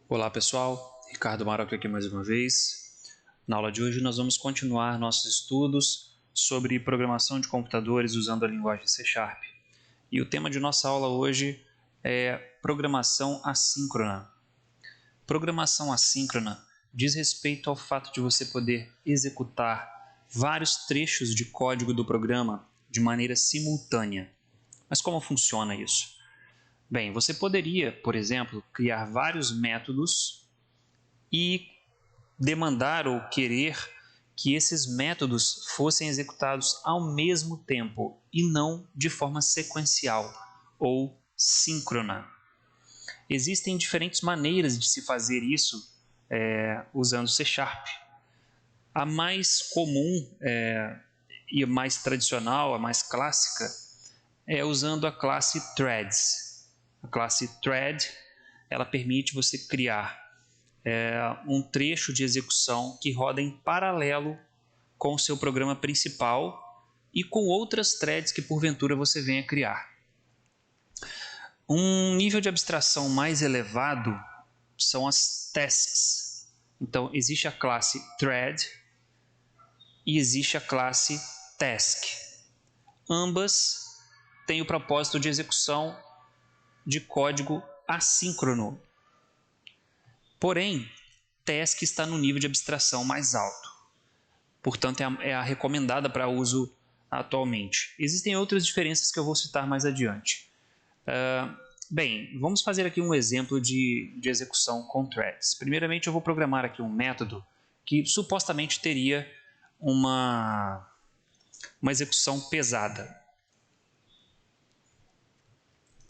Olá pessoal, Ricardo Maroc aqui mais uma vez. Na aula de hoje nós vamos continuar nossos estudos sobre programação de computadores usando a linguagem C#. E o tema de nossa aula hoje é programação assíncrona. Programação assíncrona diz respeito ao fato de você poder executar vários trechos de código do programa de maneira simultânea. Mas como funciona isso? Bem, você poderia, por exemplo, criar vários métodos e demandar ou querer que esses métodos fossem executados ao mesmo tempo e não de forma sequencial ou síncrona. Existem diferentes maneiras de se fazer isso usando C#. A mais comum e a mais tradicional, a mais clássica, é usando a classe Threads. A classe Thread, ela permite você criar um trecho de execução que roda em paralelo com o seu programa principal e com outras threads que porventura você venha criar. Um nível de abstração mais elevado são as tasks. Então, existe a classe Thread e existe a classe Task. Ambas têm o propósito de execução de código assíncrono. Porém, Task está no nível de abstração mais alto. Portanto, é a recomendada para uso atualmente. Existem outras diferenças que eu vou citar mais adiante. Bem, vamos fazer aqui um exemplo de execução com threads. Primeiramente, eu vou programar aqui um método que supostamente teria uma execução pesada.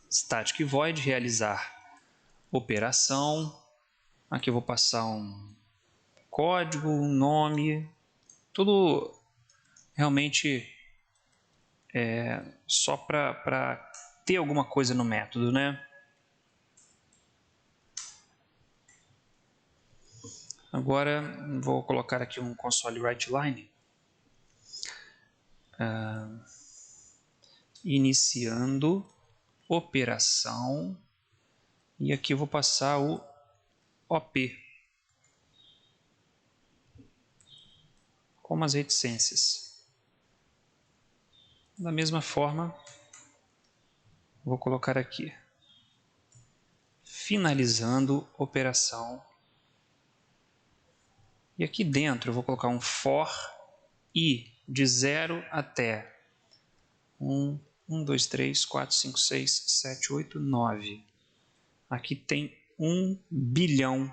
Static void, realizar operação. Aqui eu vou passar um código, um nome, tudo realmente só para ter alguma coisa no método, né? Agora vou colocar aqui um console writeline. Iniciando operação. E aqui eu vou passar o OP. Como as reticências. Da mesma forma, vou colocar aqui. Finalizando operação. E aqui dentro eu vou colocar um for i de 0 até 1, 2, 3, 4, 5, 6, 7, 8, 9. Aqui tem 1 bilhão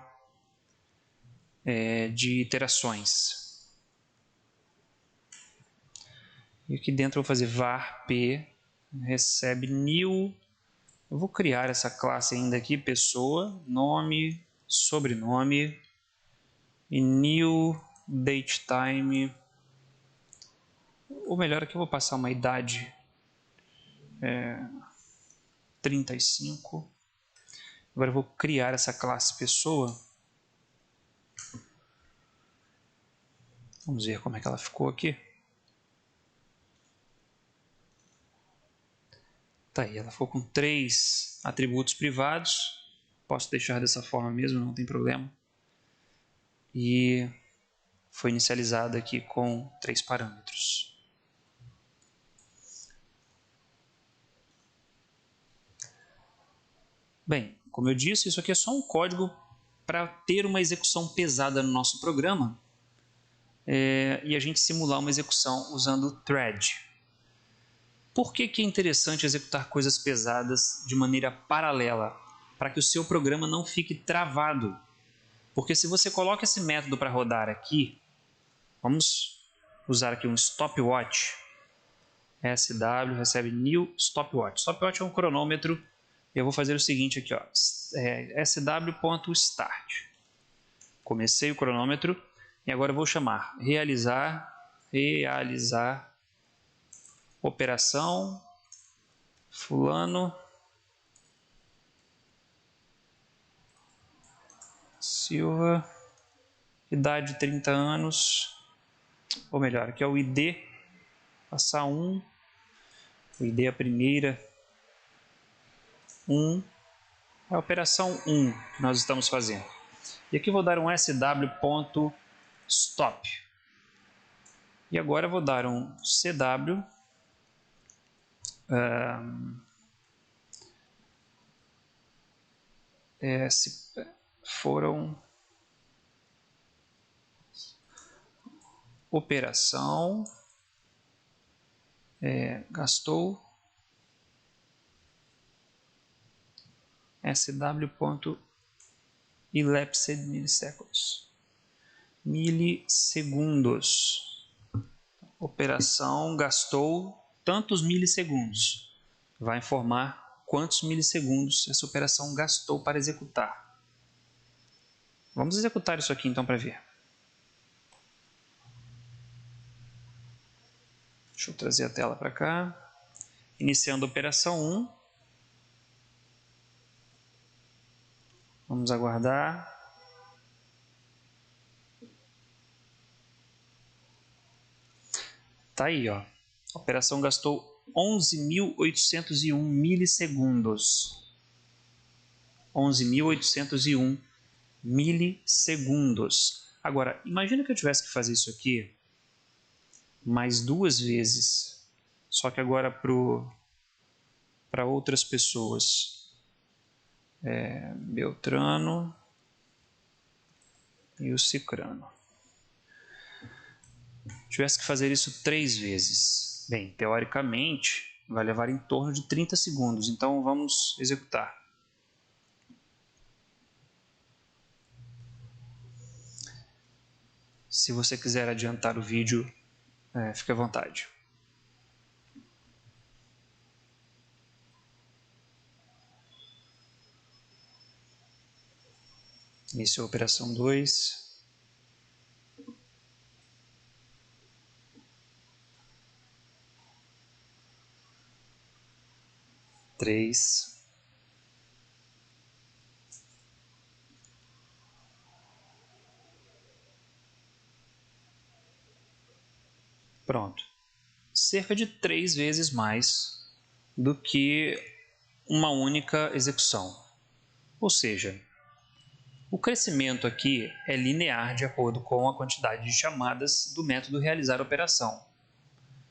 de iterações. E aqui dentro eu vou fazer var p recebe new. Eu vou criar essa classe ainda aqui, pessoa, nome, sobrenome e new date time. Ou melhor, aqui eu vou passar uma idade 35. Agora eu vou criar essa classe pessoa. Vamos ver como é que ela ficou aqui. Tá aí, ela ficou com 3 atributos privados. Posso deixar dessa forma mesmo, não tem problema. E foi inicializada aqui com 3 parâmetros. Bem, como eu disse, isso aqui é só um código para ter uma execução pesada no nosso programa e a gente simular uma execução usando o thread. Por que é interessante executar coisas pesadas de maneira paralela? Para que o seu programa não fique travado. Porque se você coloca esse método para rodar aqui, vamos usar aqui um stopwatch. SW recebe new stopwatch. Stopwatch é um cronômetro. Eu vou fazer o seguinte aqui, ó, sw.start. Comecei o cronômetro e agora eu vou chamar realizar operação fulano Silva, idade 30 anos, ou melhor, aqui é o ID, passar 1, o ID é a primeira, 1, É a operação 1 que nós estamos fazendo. E aqui eu vou dar um sw.stop. E agora eu vou dar um cw foram operação gastou sw.elapsed milissegundos. Operação gastou tantos milissegundos. Vai informar quantos milissegundos essa operação gastou para executar. Vamos executar isso aqui então para ver. Deixa eu trazer a tela para cá. Iniciando a operação 1. Vamos aguardar. Tá aí, ó. A operação gastou 11.801 milissegundos. 11.801 milissegundos. Agora, imagina que eu tivesse que fazer isso aqui mais 2 vezes, só que agora para outras pessoas. Beltrano e o Cicrano. Tivesse que fazer isso 3 vezes. Bem, teoricamente, vai levar em torno de 30 segundos. Então, vamos executar. Se você quiser adiantar o vídeo, fique à vontade. Iniciou a operação 2. Pronto. Cerca de 3 vezes mais do que uma única execução. Ou seja, o crescimento aqui é linear de acordo com a quantidade de chamadas do método realizar a operação.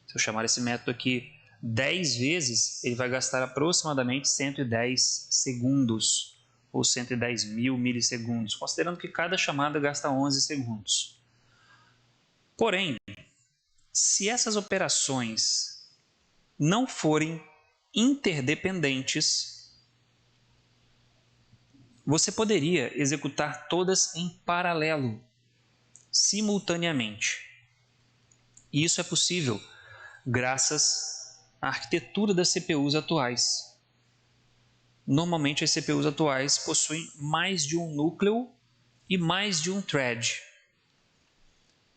Se eu chamar esse método aqui 10 vezes, ele vai gastar aproximadamente 110 segundos, ou 110 mil milissegundos, considerando que cada chamada gasta 11 segundos. Porém, se essas operações não forem interdependentes, você poderia executar todas em paralelo, simultaneamente. E isso é possível graças à arquitetura das CPUs atuais. Normalmente as CPUs atuais possuem mais de um núcleo e mais de um thread.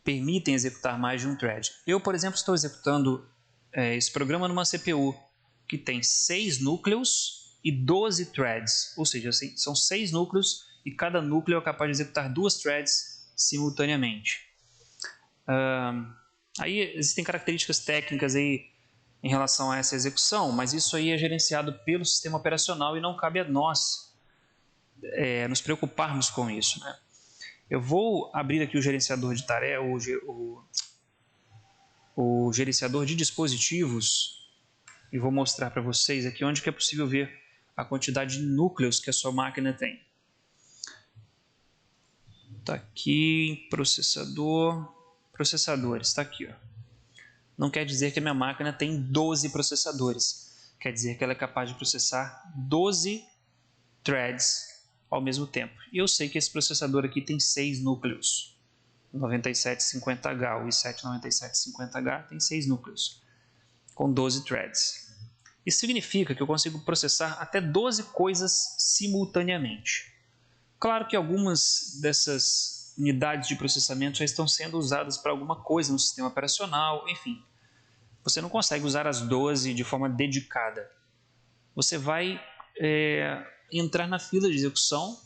Permitem executar mais de um thread. Eu, por exemplo, estou executando esse programa numa CPU que tem 6 núcleos e 12 threads. Ou seja, são 6 núcleos e cada núcleo é capaz de executar 2 threads simultaneamente. Aí existem características técnicas aí em relação a essa execução, mas isso aí é gerenciado pelo sistema operacional e não cabe a nós nos preocuparmos com isso, né? Eu vou abrir aqui o gerenciador de tarefas, o gerenciador de dispositivos, e vou mostrar para vocês aqui onde que é possível ver a quantidade de núcleos que a sua máquina tem. Está aqui, processadores, está aqui, ó. Não quer dizer que a minha máquina tem 12 processadores, quer dizer que ela é capaz de processar 12 threads ao mesmo tempo. E eu sei que esse processador aqui tem 6 núcleos. 9750H, o i7-9750H tem 6 núcleos, com 12 threads. Isso significa que eu consigo processar até 12 coisas simultaneamente. Claro que algumas dessas unidades de processamento já estão sendo usadas para alguma coisa no sistema operacional, enfim. Você não consegue usar as 12 de forma dedicada. Você vai entrar na fila de execução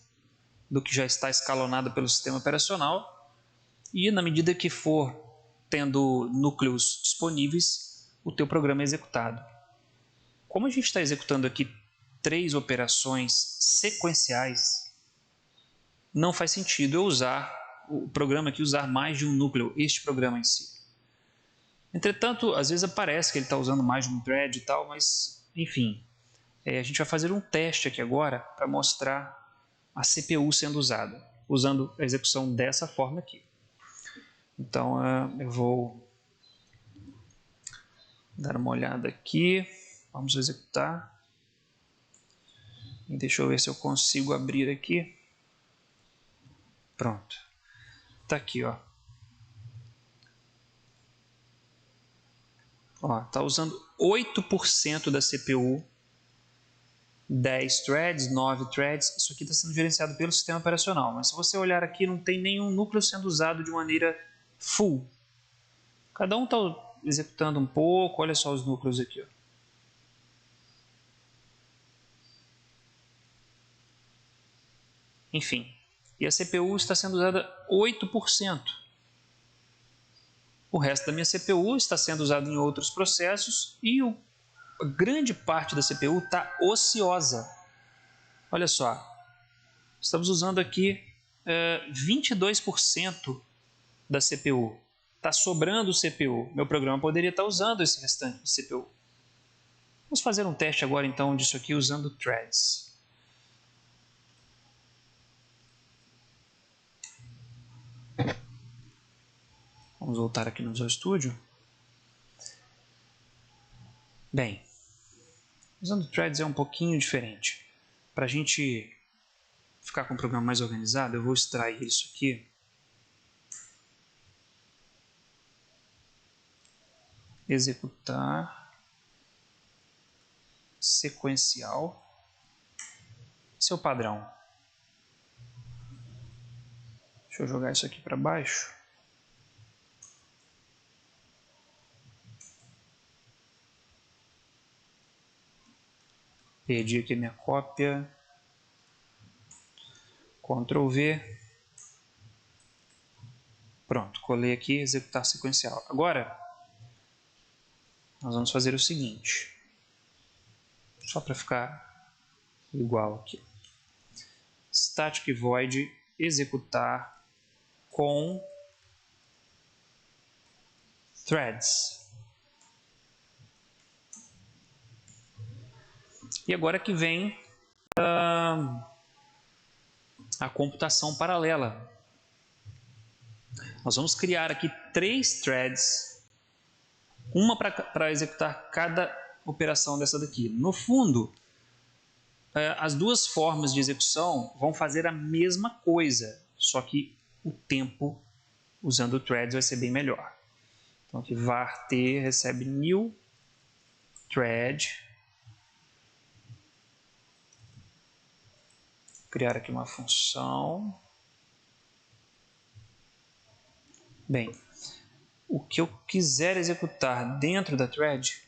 do que já está escalonado pelo sistema operacional e, na medida que for tendo núcleos disponíveis, o teu programa é executado. Como a gente está executando aqui 3 operações sequenciais, não faz sentido eu usar o programa aqui, usar mais de um núcleo, este programa em si. Entretanto, às vezes aparece que ele está usando mais de um thread e tal, mas, enfim, a gente vai fazer um teste aqui agora para mostrar a CPU sendo usada, usando a execução dessa forma aqui. Então, eu vou dar uma olhada aqui, vamos executar. E deixa eu ver se eu consigo abrir aqui. Pronto. Tá aqui, ó. Ó, tá usando 8% da CPU, 10 threads, 9 threads. Isso aqui está sendo gerenciado pelo sistema operacional, mas se você olhar aqui, não tem nenhum núcleo sendo usado de maneira full. Cada um está executando um pouco. Olha só os núcleos aqui, ó. Enfim, e a CPU está sendo usada 8%. O resto da minha CPU está sendo usado em outros processos e a grande parte da CPU está ociosa. Olha só, estamos usando aqui 22% da CPU. Está sobrando CPU. Meu programa poderia estar usando esse restante de CPU. Vamos fazer um teste agora então disso aqui usando threads. Vamos voltar aqui no Visual Studio. Bem, usando threads é um pouquinho diferente. Para a gente ficar com o programa mais organizado, eu vou extrair isso aqui. Executar. Sequencial. Esse é o padrão. Deixa eu jogar isso aqui para baixo. Perdi aqui minha cópia. Ctrl V. Pronto, colei aqui, executar sequencial. Agora, nós vamos fazer o seguinte. Só para ficar igual aqui. Static void executar com threads. E agora que vem a computação paralela. Nós vamos criar aqui 3 threads, uma para executar cada operação dessa daqui. No fundo, as duas formas de execução vão fazer a mesma coisa, só que o tempo usando threads vai ser bem melhor. Então aqui var t recebe new thread. Criar aqui uma função. Bem, o que eu quiser executar dentro da thread,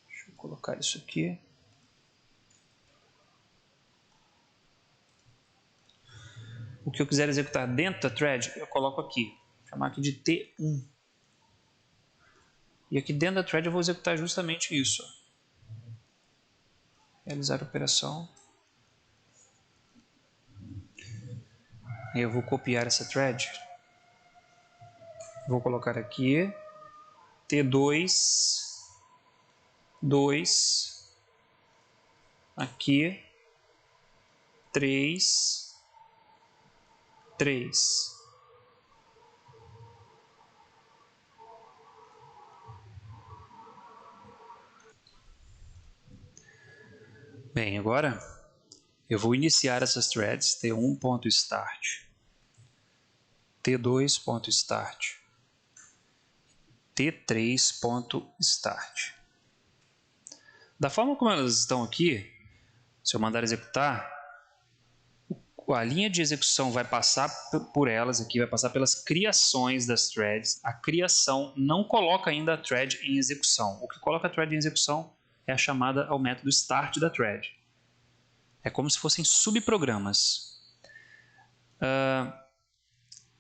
deixa eu colocar isso aqui. O que eu quiser executar dentro da thread, eu coloco aqui. Vou chamar aqui de T1. E aqui dentro da thread eu vou executar justamente isso. Realizar a operação. Aí eu vou copiar essa thread. Vou colocar aqui T2, 2, aqui, 3, 3. Bem, agora eu vou iniciar essas threads, T1.start, T2.start, T3.start. Da forma como elas estão aqui, se eu mandar executar, a linha de execução vai passar por elas aqui, vai passar pelas criações das threads. A criação não coloca ainda a thread em execução. O que coloca a thread em execução é a chamada ao método start da thread. É como se fossem subprogramas.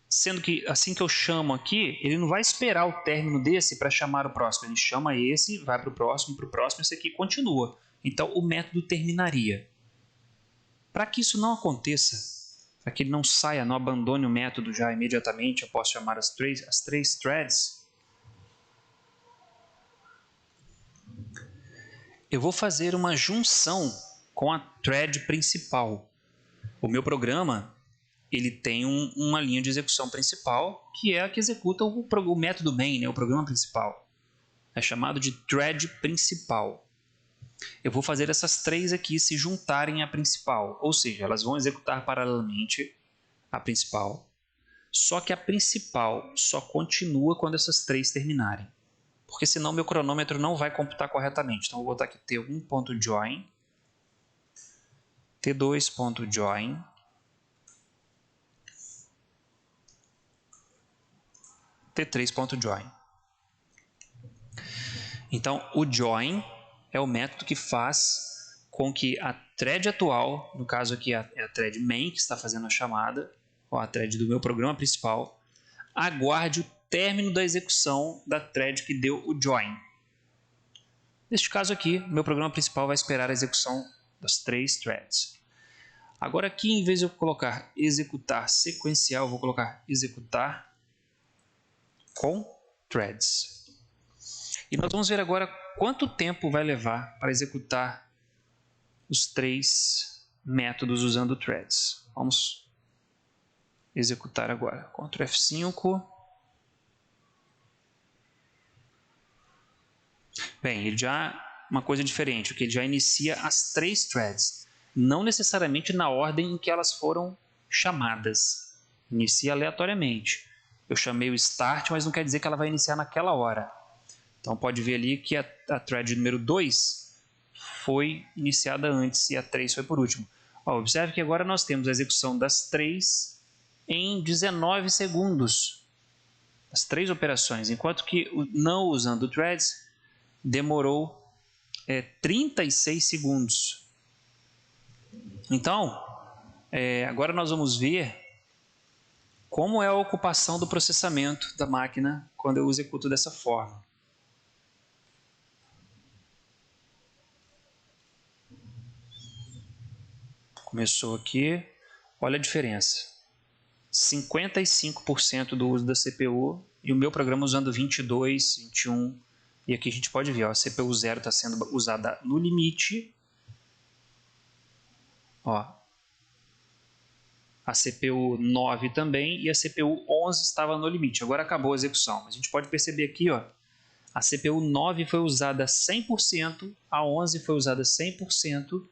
Sendo que assim que eu chamo aqui, ele não vai esperar o término desse para chamar o próximo. Ele chama esse, vai para o próximo, esse aqui continua. então o método terminaria. Para que isso não aconteça, para que ele não saia, não abandone o método já imediatamente após chamar as três threads, eu vou fazer uma junção com a thread principal. O meu programa ele tem uma linha de execução principal, que é a que executa o método main, né, o programa principal. É chamado de thread principal. Eu vou fazer essas três aqui se juntarem à principal, ou seja, elas vão executar paralelamente a principal, só que a principal só continua quando essas três terminarem, porque senão meu cronômetro não vai computar corretamente. Então eu vou botar aqui t1.join, t2.join, t3.join. Então o join é o método que faz com que a thread atual, no caso aqui é a thread main que está fazendo a chamada, ou a thread do meu programa principal, aguarde o término da execução da thread que deu o join. Neste caso aqui, meu programa principal vai esperar a execução das três threads. Agora aqui, em vez de eu colocar executar sequencial, eu vou colocar executar com threads. E nós vamos ver agora quanto tempo vai levar para executar os três métodos usando threads. Vamos executar agora. Ctrl F5. Bem, ele já uma coisa diferente, porque ele já inicia as três threads, não necessariamente na ordem em que elas foram chamadas. Inicia aleatoriamente. Eu chamei o start, mas não quer dizer que ela vai iniciar naquela hora. Então pode ver ali que a thread número 2 foi iniciada antes e a 3 foi por último. Ó, observe que agora nós temos a execução das 3 em 19 segundos. As três operações, enquanto que não usando threads demorou 36 segundos. Então, agora nós vamos ver como é a ocupação do processamento da máquina quando eu executo dessa forma. Começou aqui, olha a diferença. 55% do uso da CPU e o meu programa usando 22, 21. E aqui a gente pode ver, ó, a CPU 0 está sendo usada no limite. Ó, a CPU 9 também e a CPU 11 estava no limite. Agora acabou a execução. A gente pode perceber aqui, ó, a CPU 9 foi usada 100%, a 11 foi usada 100%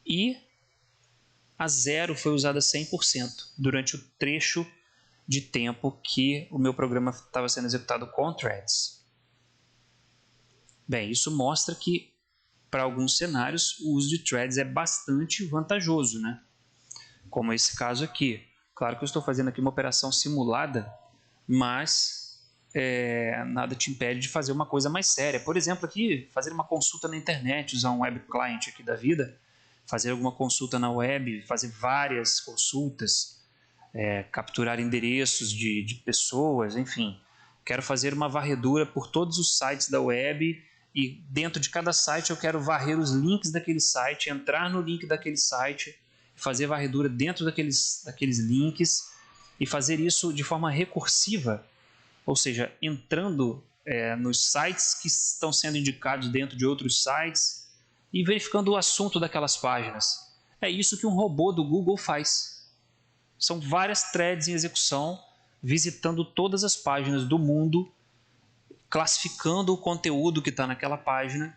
e a 0 foi usada 100% durante o trecho de tempo que o meu programa estava sendo executado com threads. Bem, isso mostra que para alguns cenários o uso de threads é bastante vantajoso, né? Como esse caso aqui. Claro que eu estou fazendo aqui uma operação simulada, mas nada te impede de fazer uma coisa mais séria. Por exemplo, aqui, fazer uma consulta na internet, usar um web client aqui da vida, fazer alguma consulta na web, fazer várias consultas, capturar endereços de pessoas, enfim. Quero fazer uma varredura por todos os sites da web e dentro de cada site eu quero varrer os links daquele site, entrar no link daquele site, fazer varredura dentro daqueles links e fazer isso de forma recursiva, ou seja, entrando nos sites que estão sendo indicados dentro de outros sites e verificando o assunto daquelas páginas. É isso que um robô do Google faz. São várias threads em execução, visitando todas as páginas do mundo, classificando o conteúdo que está naquela página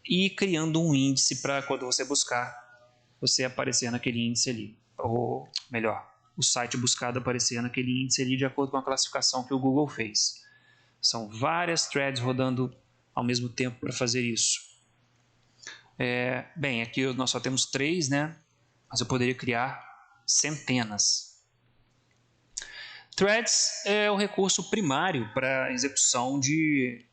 e criando um índice para quando você buscar, você aparecer naquele índice ali. Ou melhor, o site buscado aparecer naquele índice ali de acordo com a classificação que o Google fez. São várias threads rodando ao mesmo tempo para fazer isso. Bem, aqui nós só temos 3, né? Mas eu poderia criar centenas. Threads é o recurso primário para execução de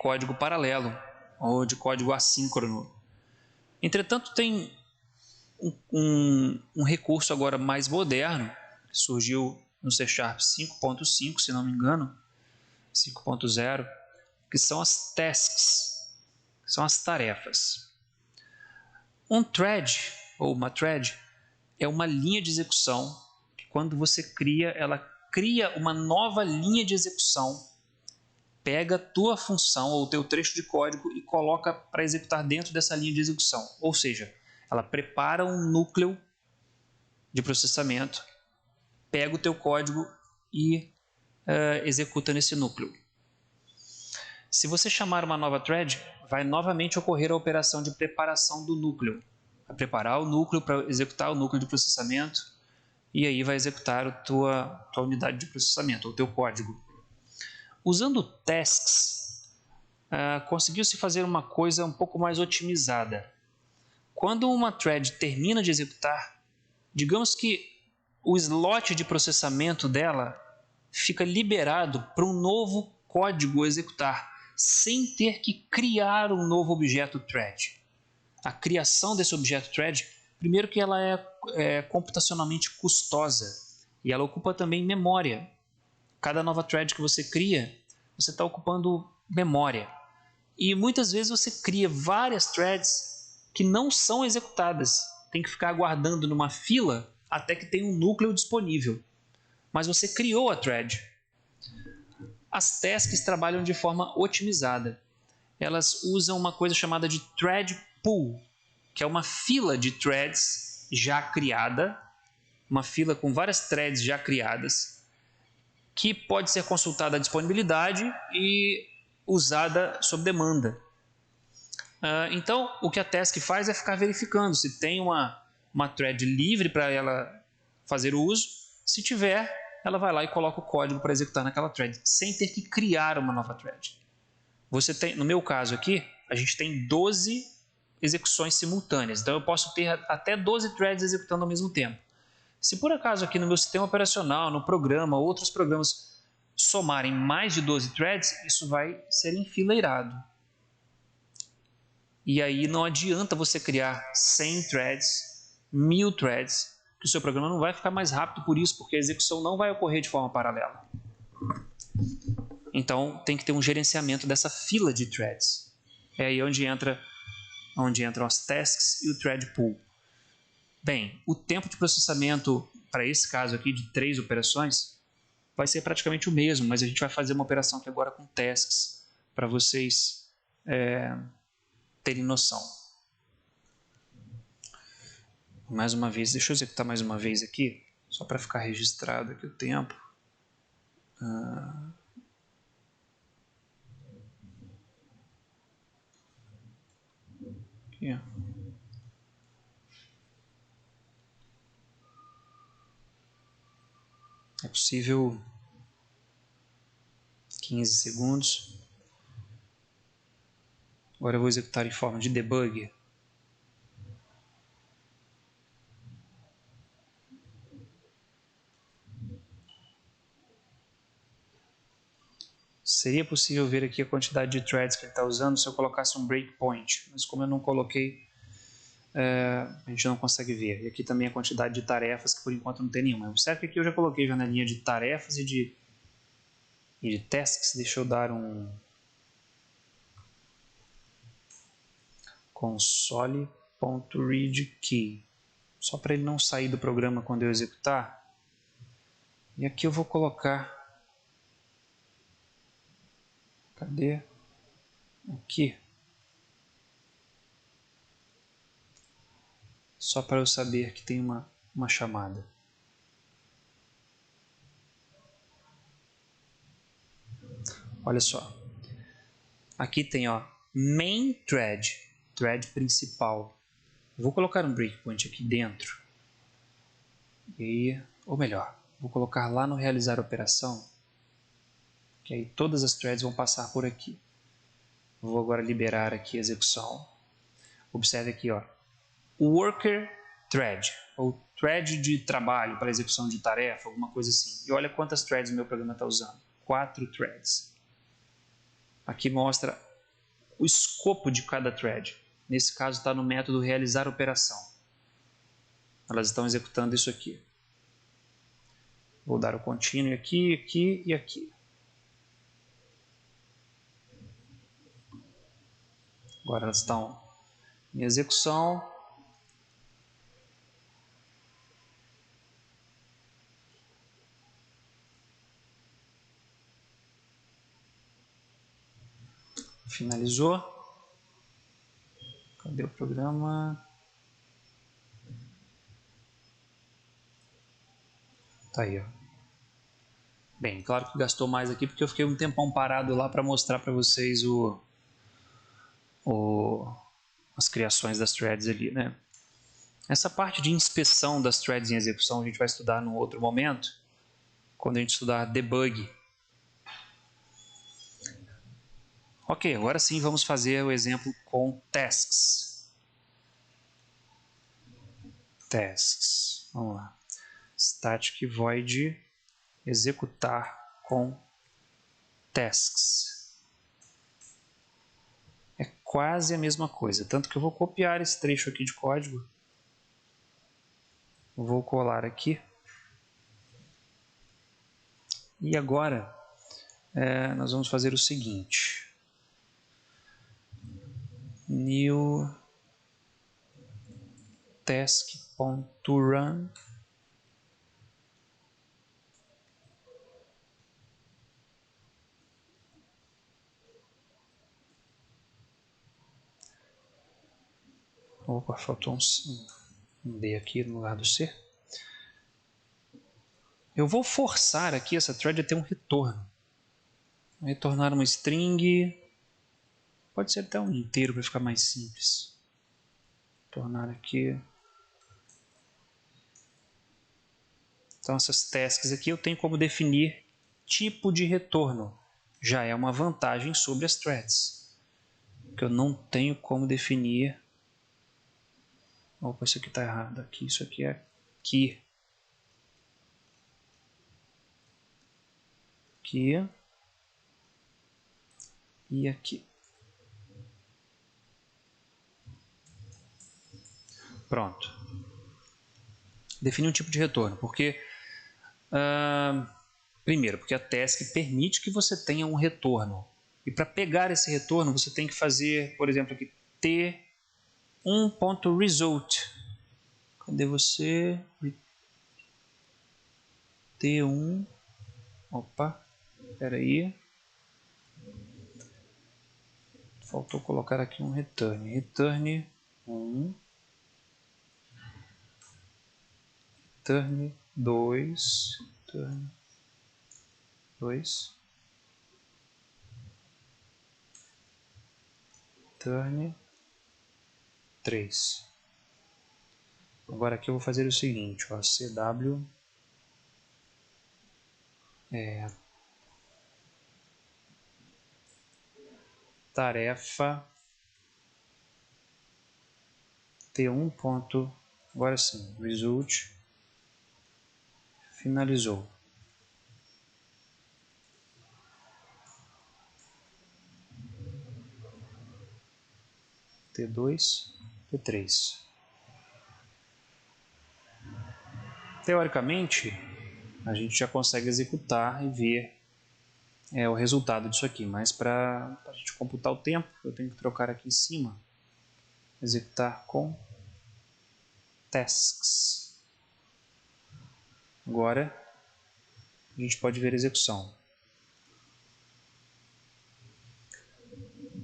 código paralelo ou de código assíncrono. Entretanto, tem um recurso agora mais moderno, que surgiu no C# 5.5, se não me engano, 5.0, que são as tasks. são as tarefas. Um thread, ou uma thread, é uma linha de execução que quando você cria, ela cria uma nova linha de execução, pega a tua função ou o teu trecho de código e coloca para executar dentro dessa linha de execução. Ou seja, ela prepara um núcleo de processamento, pega o teu código e executa nesse núcleo. Se você chamar uma nova thread, vai novamente ocorrer a operação de preparação do núcleo. Vai preparar o núcleo para executar o núcleo de processamento e aí vai executar a tua unidade de processamento, o teu código. Usando tasks, conseguiu-se fazer uma coisa um pouco mais otimizada. Quando uma thread termina de executar, digamos que o slot de processamento dela fica liberado para um novo código executar, sem ter que criar um novo objeto thread. A criação desse objeto thread, primeiro que ela é computacionalmente custosa e ela ocupa também memória. Cada nova thread que você cria, você está ocupando memória. E muitas vezes você cria várias threads que não são executadas. Tem que ficar aguardando numa fila até que tenha um núcleo disponível. Mas você criou a thread. As tasks trabalham de forma otimizada. Elas usam uma coisa chamada de thread pool, que é uma fila de threads já criada, uma fila com várias threads já criadas, que pode ser consultada a disponibilidade e usada sob demanda. Então, o que a task faz é ficar verificando se tem uma thread livre para ela fazer o uso. Se tiver, ela vai lá e coloca o código para executar naquela thread, sem ter que criar uma nova thread. Você tem, no meu caso aqui, a gente tem 12 execuções simultâneas. Então, eu posso ter até 12 threads executando ao mesmo tempo. Se por acaso aqui no meu sistema operacional, no programa, outros programas somarem mais de 12 threads, isso vai ser enfileirado. E aí não adianta você criar 100 threads, 1000 threads, que o seu programa não vai ficar mais rápido por isso, porque a execução não vai ocorrer de forma paralela. Então tem que ter um gerenciamento dessa fila de threads. É aí onde entram as tasks e o thread pool. Bem, o tempo de processamento para esse caso aqui de 3 operações vai ser praticamente o mesmo, mas a gente vai fazer uma operação aqui agora com tasks para vocês terem noção. Mais uma vez, deixa eu executar mais uma vez aqui, só para ficar registrado aqui o tempo. Aqui, ó. É possível 15 segundos. Agora eu vou executar em forma de debug. Seria possível ver aqui a quantidade de threads que ele está usando se eu colocasse um breakpoint, mas como eu não coloquei, a gente não consegue ver. E aqui também a quantidade de tarefas, que por enquanto não tem nenhuma. Observe que aqui eu já coloquei janelinha de tarefas e de tasks. Deixa eu dar um console.readKey, só para ele não sair do programa quando eu executar. E aqui eu vou colocar... Cadê? Aqui. Só para eu saber que tem uma chamada. Olha só. Aqui tem, ó, main thread, thread principal. Vou colocar um breakpoint aqui dentro. E aí, ou melhor, vou colocar lá no realizar operação, que aí todas as threads vão passar por aqui. Vou agora liberar aqui a execução. Observe aqui, ó, worker thread, ou thread de trabalho para execução de tarefa, alguma coisa assim. E olha quantas threads o meu programa está usando. 4 threads. Aqui mostra o escopo de cada thread. Nesse caso está no método realizar operação. Elas estão executando isso aqui. Vou dar o continue aqui, aqui e aqui. Agora elas estão em execução. Finalizou. Cadê o programa? Tá aí, ó. Bem, claro que gastou mais aqui porque eu fiquei um tempão parado lá para mostrar para vocês as criações das threads ali, né? Essa parte de inspeção das threads em execução a gente vai estudar num outro momento, quando a gente estudar debug. Ok, agora sim vamos fazer o exemplo com tasks. Tasks, vamos lá. Static void executar com tasks. É quase a mesma coisa, tanto que eu vou copiar esse trecho aqui de código. Vou colar aqui. E agora nós vamos fazer o seguinte. New task.run Opa, faltou um D aqui no lugar do C. Eu vou forçar aqui essa thread a ter um retorno. Vou retornar uma string. Pode ser até um inteiro para ficar mais simples. Tornar aqui. Então essas tasks aqui eu tenho como definir tipo de retorno. Já é uma vantagem sobre as threads. Que eu não tenho como definir. Opa, isso aqui está errado. Aqui, isso aqui é aqui. Aqui. E aqui. Pronto. Defini um tipo de retorno, porque primeiro, porque a task permite que você tenha um retorno. E para pegar esse retorno, você tem que fazer, por exemplo, aqui t1.result. Cadê você? t1. Opa, espera aí. Faltou colocar aqui um return. Return 1. Return 2. Return 2. Return 3. Agora aqui eu vou fazer o seguinte, ó, cw tarefa t1. Agora sim, result finalizou. T2, T3. Teoricamente, a gente já consegue executar e ver o resultado disso aqui, mas para a gente computar o tempo, eu tenho que trocar aqui em cima, executar com tasks. Agora, a gente pode ver a execução.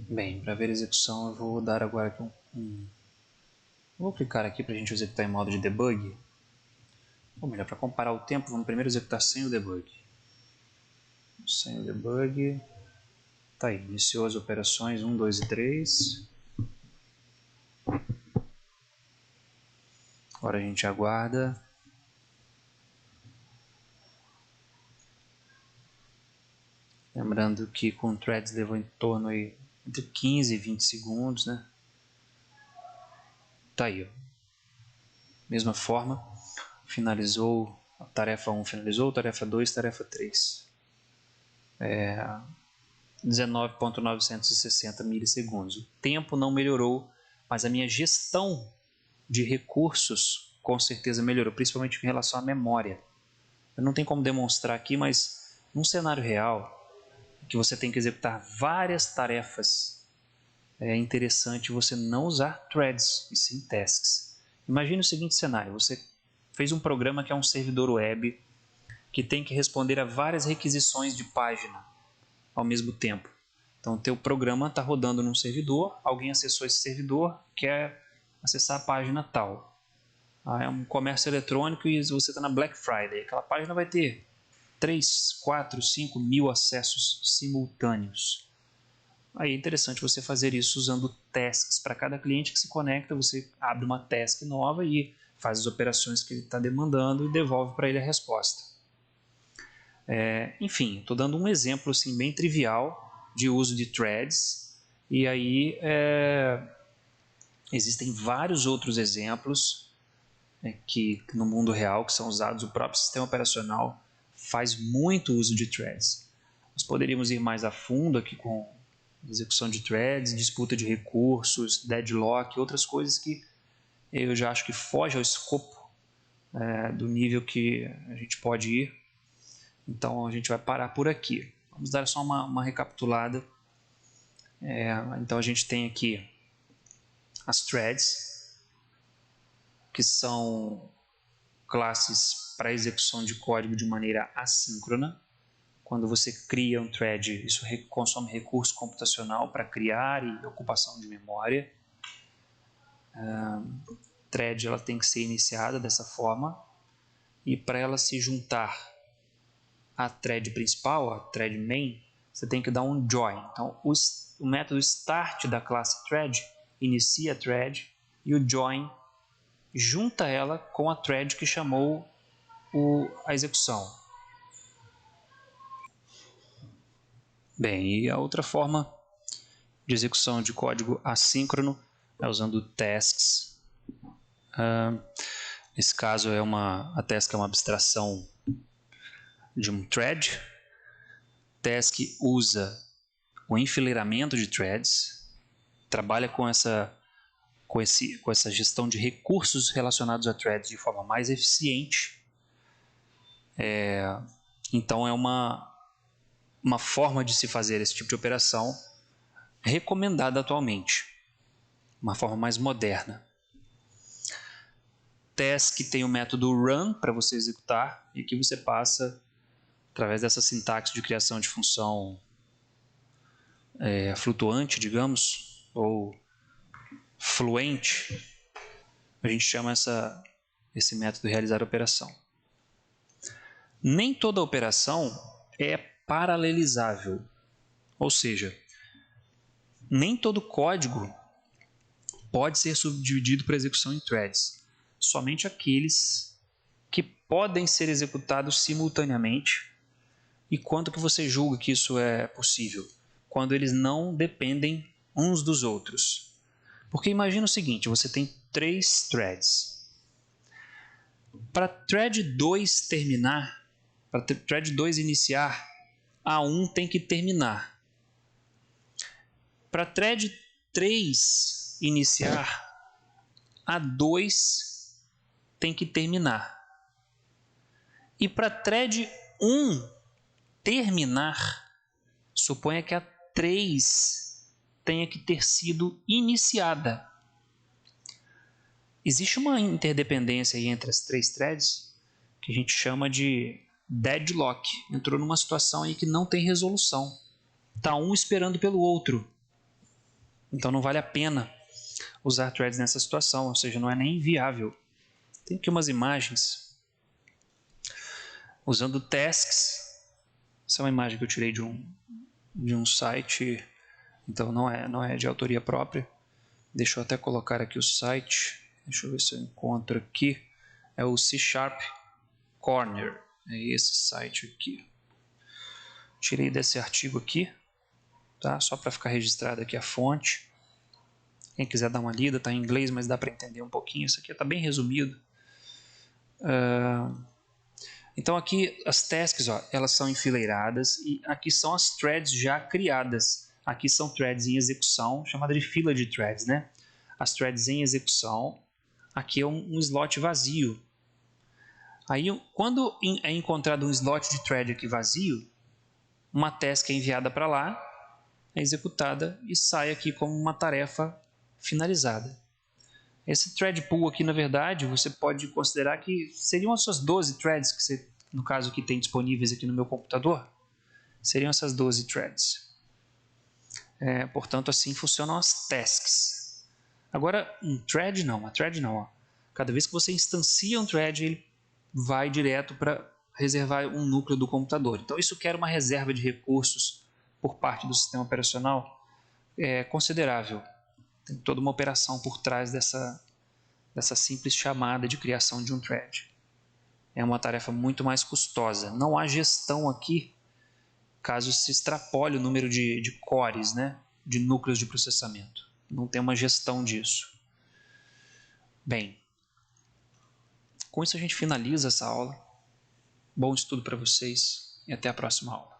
Bem, para ver a execução, eu vou dar agora aqui vou clicar aqui para a gente executar em modo de debug. Ou melhor, para comparar o tempo, vamos primeiro executar sem o debug. Sem o debug. Tá aí, iniciou as operações 1, 2 e 3. Agora a gente aguarda. Lembrando que com threads levou em torno aí entre 15 e 20 segundos, né? Tá aí, ó. Mesma forma, finalizou a tarefa 1, finalizou, tarefa 2, tarefa 3. 19.960 milissegundos. O tempo não melhorou, mas a minha gestão de recursos com certeza melhorou, principalmente em relação à memória. Eu não tenho como demonstrar aqui, mas num cenário real, que você tem que executar várias tarefas é interessante você não usar threads, e sim tasks. Imagine o seguinte cenário: você fez um programa que é um servidor web que tem que responder a várias requisições de página ao mesmo tempo. Então, o teu programa está rodando num servidor, alguém acessou esse servidor, quer acessar a página tal. É um comércio eletrônico e você está na Black Friday. Aquela página vai ter 3, 4, 5 mil acessos simultâneos. Aí é interessante você fazer isso usando tasks. Para cada cliente que se conecta, você abre uma task nova e faz as operações que ele está demandando e devolve para ele a resposta. Enfim, estou dando um exemplo assim, bem trivial de uso de threads. E aí existem vários outros exemplos que no mundo real que são usados. O próprio sistema operacional faz muito uso de threads. Nós poderíamos ir mais a fundo aqui com execução de threads, disputa de recursos, deadlock, outras coisas que eu já acho que foge ao escopo do nível que a gente pode ir. Então a gente vai parar por aqui. Vamos dar só uma recapitulada. Então a gente tem aqui as threads, que são classes para execução de código de maneira assíncrona. Quando você cria um thread, isso consome recurso computacional para criar e ocupação de memória. Thread ela tem que ser iniciada dessa forma, e para ela se juntar à thread principal, a thread main, você tem que dar um join. Então, o método start da classe thread inicia a thread e o join junta ela com a thread que chamou a execução. Bem, e a outra forma de execução de código assíncrono é usando tasks. Nesse caso, a task é uma abstração de um thread. Task usa o enfileiramento de threads, trabalha com essa gestão de recursos relacionados a threads de forma mais eficiente. Então, é uma forma de se fazer esse tipo de operação recomendada atualmente, uma forma mais moderna. Task tem o método run para você executar, e aqui você passa, através dessa sintaxe de criação de função flutuante, digamos, ou fluente, a gente chama esse método de realizar a operação. Nem toda operação é paralelizável, ou seja, nem todo código pode ser subdividido para execução em threads. Somente aqueles que podem ser executados simultaneamente. E quanto que você julga que isso é possível? Quando eles não dependem uns dos outros. Porque imagina o seguinte, você tem 3 threads. Para thread 2 terminar, para thread 2 iniciar, a 1 tem que terminar. Para thread 3 iniciar, a 2 tem que terminar. E para thread 1 terminar, suponha que a 3 tenha que ter sido iniciada. Existe uma interdependência aí entre as 3 threads que a gente chama de deadlock. Entrou numa situação aí que não tem resolução. Está um esperando pelo outro. Então não vale a pena usar threads nessa situação, ou seja, não é nem viável. Tem aqui umas imagens usando tasks. Essa é uma imagem que eu tirei de um site, então não é de autoria própria. Deixa eu até colocar aqui o site. Deixa eu ver se eu encontro aqui. É o C# Corner. É esse site aqui. Tirei desse artigo aqui, tá? Só para ficar registrado aqui a fonte. Quem quiser dar uma lida, está em inglês, mas dá para entender um pouquinho. Isso aqui está bem resumido. Então aqui as tasks, elas são enfileiradas, e aqui são as threads já criadas. Aqui são threads em execução, chamada de fila de threads, né? As threads em execução. Aqui é um slot vazio. Aí, quando é encontrado um slot de thread aqui vazio, uma task é enviada para lá, é executada e sai aqui como uma tarefa finalizada. Esse thread pool aqui, na verdade, você pode considerar que seriam as suas 12 threads, que você, no caso aqui, tem disponíveis aqui no meu computador. Seriam essas 12 threads. Portanto, assim funcionam as tasks. Agora, uma thread não. Ó. Cada vez que você instancia um thread, ele vai direto para reservar um núcleo do computador. Então, isso quer uma reserva de recursos por parte do sistema operacional considerável. Tem toda uma operação por trás dessa simples chamada de criação de um thread. É uma tarefa muito mais custosa. Não há gestão aqui, caso se extrapole o número de cores, né? De núcleos de processamento. Não tem uma gestão disso. Bem, com isso a gente finaliza essa aula. Bom estudo para vocês e até a próxima aula.